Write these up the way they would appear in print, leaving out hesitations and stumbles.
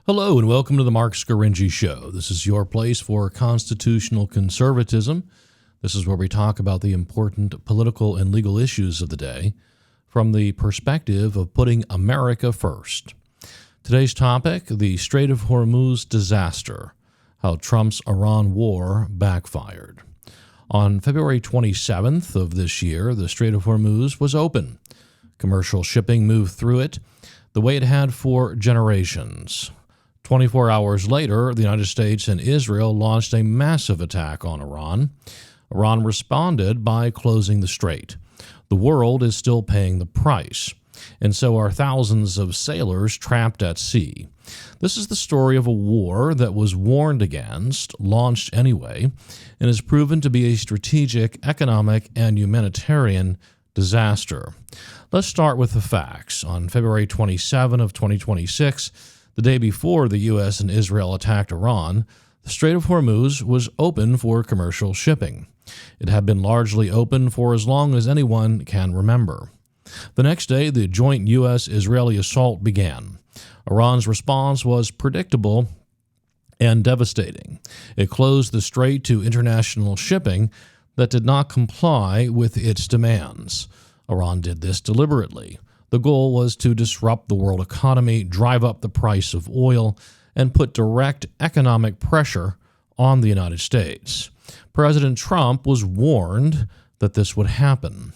Hello and welcome to the Mark Scaringi Show. This is your place for constitutional conservatism. This is where we talk about the important political and legal issues of the day from the perspective of putting America first. Today's topic, the Strait of Hormuz disaster, how Trump's Iran war backfired. On February 27th of this year, the Strait of Hormuz was open. Commercial shipping moved through it the way it had for generations. 24 hours later, the United States and Israel launched a massive attack on Iran. Iran responded by closing the strait. The world is still paying the price, and so are thousands of sailors trapped at sea. This is the story of a war that was warned against, launched anyway, and has proven to be a strategic, economic, and humanitarian disaster. Let's start with the facts. On February 27 of 2026, the day before the U.S. and Israel attacked Iran, the Strait of Hormuz was open for commercial shipping. It had been largely open for as long as anyone can remember. The next day, the joint U.S.-Israeli assault began. Iran's response was predictable and devastating. It closed the strait to international shipping that did not comply with its demands. Iran did this deliberately. The goal was to disrupt the world economy, drive up the price of oil, and put direct economic pressure on the United States. President Trump was warned that this would happen.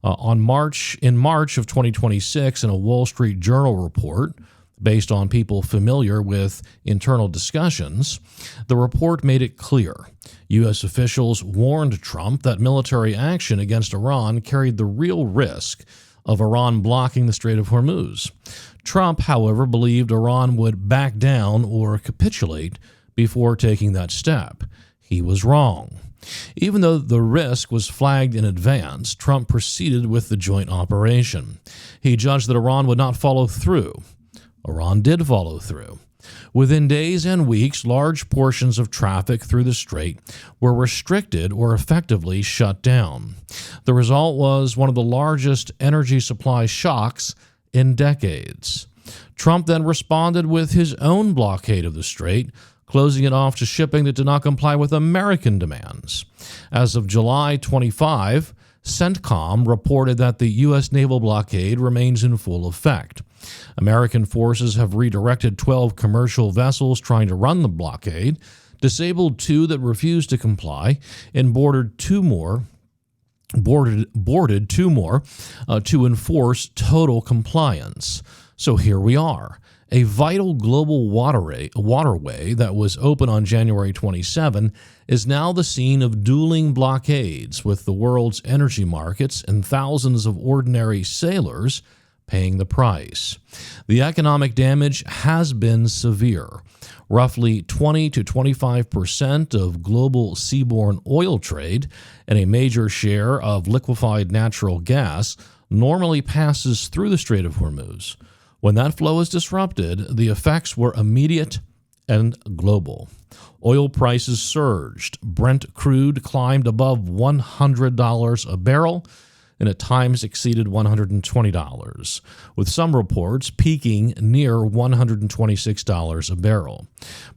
In March of 2026, in a Wall Street Journal report, based on people familiar with internal discussions, the report made it clear. U.S. officials warned Trump that military action against Iran carried the real risk of Iran blocking the Strait of Hormuz. Trump, however, believed Iran would back down or capitulate before taking that step. He was wrong. Even though the risk was flagged in advance, Trump proceeded with the joint operation. He judged that Iran would not follow through. Iran did follow through. Within days and weeks, large portions of traffic through the strait were restricted or effectively shut down. The result was one of the largest energy supply shocks in decades. Trump then responded with his own blockade of the strait, closing it off to shipping that did not comply with American demands. As of July 25, CENTCOM reported that the U.S. naval blockade remains in full effect. American forces have redirected 12 commercial vessels trying to run the blockade, disabled 2 that refused to comply, and boarded 2 more to enforce total compliance. So here we are. A vital global waterway that was open on January 27 is now the scene of dueling blockades, with the world's energy markets and thousands of ordinary sailors paying the price. The economic damage has been severe. Roughly 20 to 25% of global seaborne oil trade and a major share of liquefied natural gas normally passes through the Strait of Hormuz. When that flow is disrupted, the effects were immediate and global. Oil prices surged. Brent crude climbed above $100 a barrel and at times exceeded $120, with some reports peaking near $126 a barrel.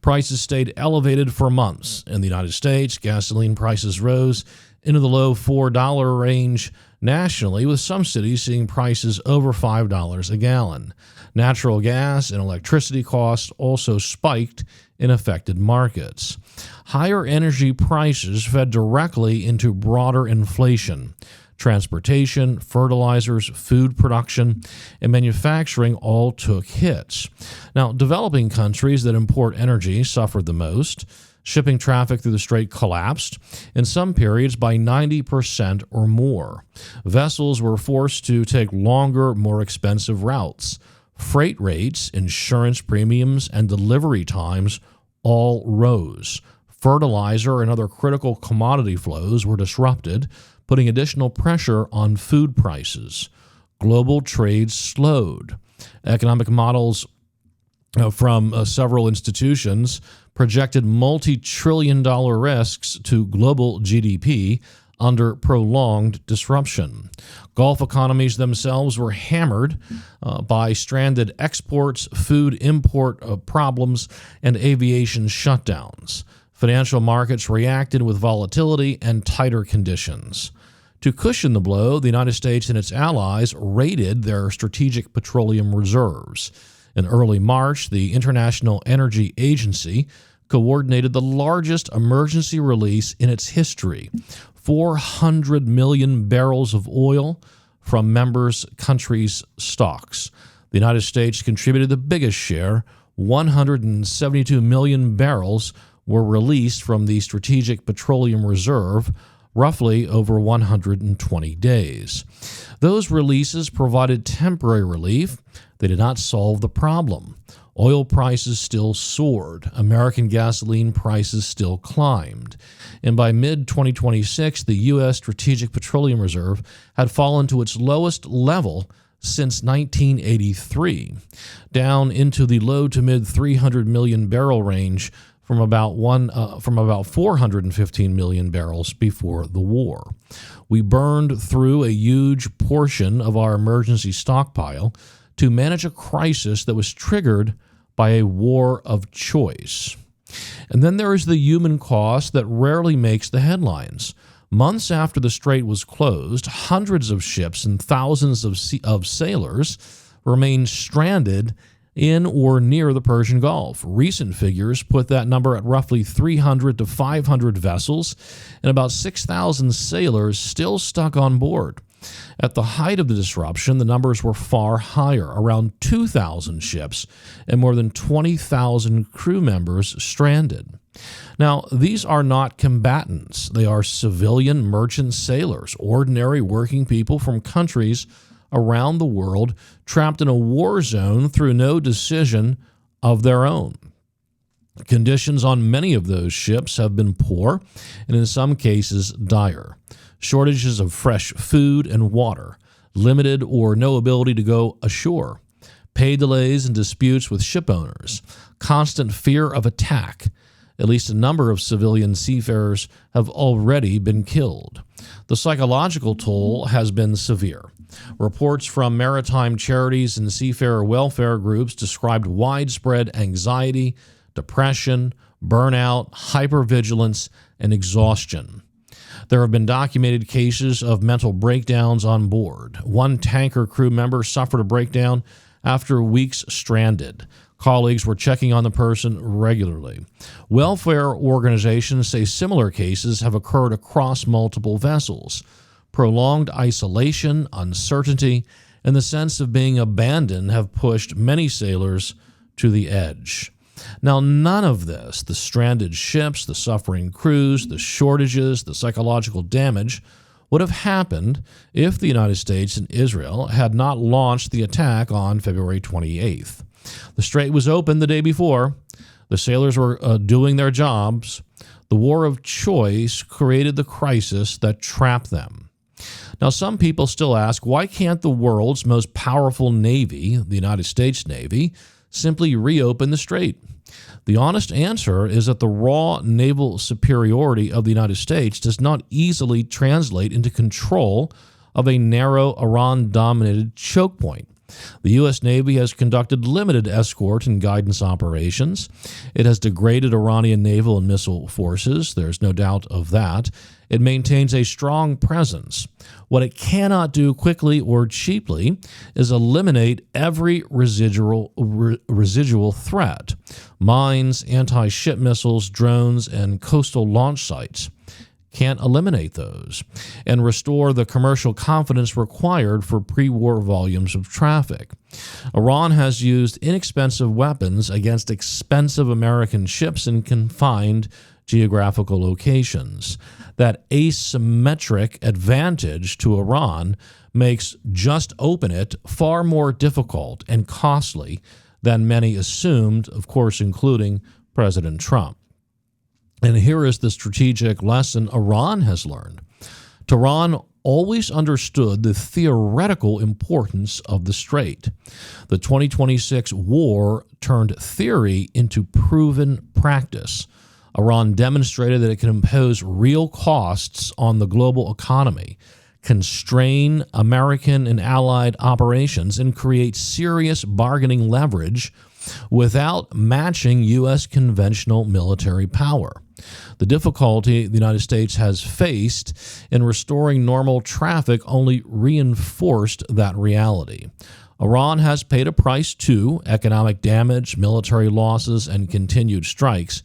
Prices stayed elevated for months. In the United States, gasoline prices rose into the low $4 range nationally, with some cities seeing prices over $5 a gallon. Natural gas and electricity costs also spiked in affected markets. Higher energy prices fed directly into broader inflation. Transportation, fertilizers, food production, and manufacturing all took hits. Now, developing countries that import energy suffered the most. Shipping traffic through the strait collapsed, in some periods by 90% or more. Vessels were forced to take longer, more expensive routes. Freight rates, insurance premiums, and delivery times all rose. Fertilizer and other critical commodity flows were disrupted, putting additional pressure on food prices. Global trade slowed. Economic models from several institutions projected multi-trillion-dollar risks to global GDP under prolonged disruption. Gulf economies themselves were hammered by stranded exports, food import problems, and aviation shutdowns. Financial markets reacted with volatility and tighter conditions. To cushion the blow, the United States and its allies raided their strategic petroleum reserves. In early March, the International Energy Agency coordinated the largest emergency release in its history, 400 million barrels of oil from members' countries' stocks. The United States contributed the biggest share, 172 million barrels were released from the Strategic Petroleum Reserve, roughly over 120 days. Those releases provided temporary relief. They did not solve the problem. Oil prices still soared. American gasoline prices still climbed. And by mid-2026, the U.S. Strategic Petroleum Reserve had fallen to its lowest level since 1983, down into the low to mid 300 million barrel range from about 415 million barrels before the war. We burned through a huge portion of our emergency stockpile to manage a crisis that was triggered by a war of choice. And then there is the human cost that rarely makes the headlines. Months after the strait was closed, hundreds of ships and thousands of sailors remained stranded in or near the Persian Gulf. Recent figures put that number at roughly 300 to 500 vessels and about 6,000 sailors still stuck on board. At the height of the disruption, the numbers were far higher, around 2,000 ships and more than 20,000 crew members stranded. Now, these are not combatants. They are civilian merchant sailors, ordinary working people from countries around the world trapped in a war zone through no decision of their own. Conditions on many of those ships have been poor and in some cases dire. Shortages of fresh food and water, limited or no ability to go ashore, pay delays and disputes with ship owners, constant fear of attack. At least a number of civilian seafarers have already been killed. The psychological toll has been severe. Reports from maritime charities and seafarer welfare groups described widespread anxiety, depression, burnout, hypervigilance, and exhaustion. There have been documented cases of mental breakdowns on board. One tanker crew member suffered a breakdown after weeks stranded. Colleagues were checking on the person regularly. Welfare organizations say similar cases have occurred across multiple vessels. Prolonged isolation, uncertainty, and the sense of being abandoned have pushed many sailors to the edge. Now, none of this, the stranded ships, the suffering crews, the shortages, the psychological damage, would have happened if the United States and Israel had not launched the attack on February 28th. The strait was open the day before. The sailors were doing their jobs. The war of choice created the crisis that trapped them. Now, some people still ask, why can't the world's most powerful navy, the United States Navy, simply reopen the strait? The honest answer is that the raw naval superiority of the United States does not easily translate into control of a narrow Iran-dominated choke point. The U.S. Navy has conducted limited escort and guidance operations. It has degraded Iranian naval and missile forces. There's no doubt of that. It maintains a strong presence. What it cannot do quickly or cheaply is eliminate every residual threat: mines, anti-ship missiles, drones, and coastal launch sites. Can't eliminate those and restore the commercial confidence required for pre-war volumes of traffic. Iran has used inexpensive weapons against expensive American ships in confined geographical locations. That asymmetric advantage to Iran makes just open it far more difficult and costly than many assumed, of course, including President Trump. And here is the strategic lesson Iran has learned. Tehran always understood the theoretical importance of the strait. The 2026 war turned theory into proven practice. Iran demonstrated that it can impose real costs on the global economy, constrain American and allied operations, and create serious bargaining leverage without matching U.S. conventional military power. The difficulty the United States has faced in restoring normal traffic only reinforced that reality. Iran has paid a price too: economic damage, military losses, and continued strikes.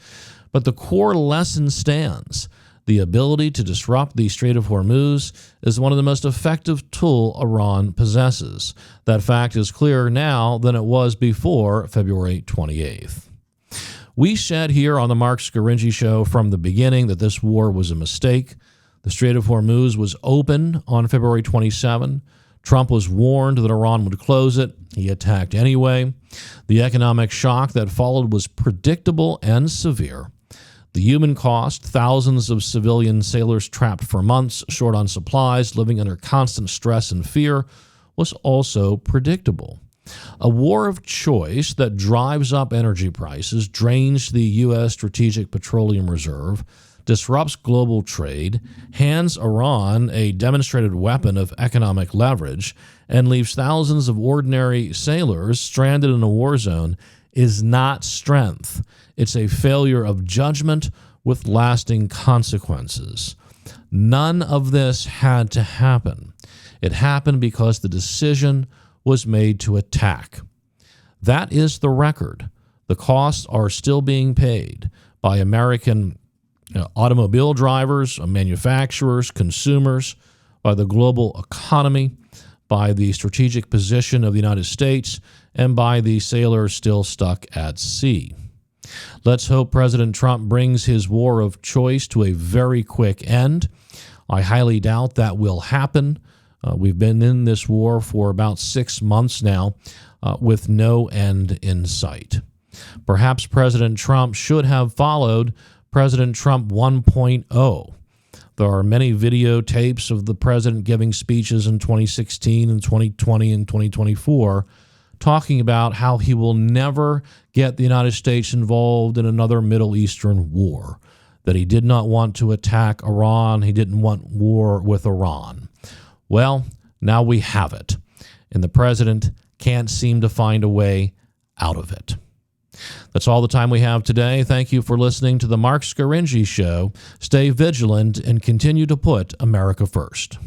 But the core lesson stands. The ability to disrupt the Strait of Hormuz is one of the most effective tools Iran possesses. That fact is clearer now than it was before February 28th. We said here on the Mark Scaringi Show from the beginning that this war was a mistake. The Strait of Hormuz was open on February 27. Trump was warned that Iran would close it. He attacked anyway. The economic shock that followed was predictable and severe. The human cost: thousands of civilian sailors trapped for months, short on supplies, living under constant stress and fear, was also predictable. A war of choice that drives up energy prices, drains the U.S. Strategic Petroleum Reserve, disrupts global trade, hands Iran a demonstrated weapon of economic leverage, and leaves thousands of ordinary sailors stranded in a war zone is not strength. It's a failure of judgment with lasting consequences. None of this had to happen. It happened because the decision was made to attack. That is the record. The costs are still being paid by American automobile drivers, manufacturers, consumers, by the global economy, by the strategic position of the United States, and by the sailors still stuck at sea. Let's hope President Trump brings his war of choice to a very quick end. I highly doubt that will happen. We've been in this war for about 6 months now with no end in sight. Perhaps President Trump should have followed President Trump 1.0. There are many videotapes of the president giving speeches in 2016 and 2020 and 2024 talking about how he will never get the United States involved in another Middle Eastern war, that he did not want to attack Iran, he didn't want war with Iran. Well, now we have it, and the president can't seem to find a way out of it. That's all the time we have today. Thank you for listening to the Mark Scaringi Show. Stay vigilant and continue to put America first.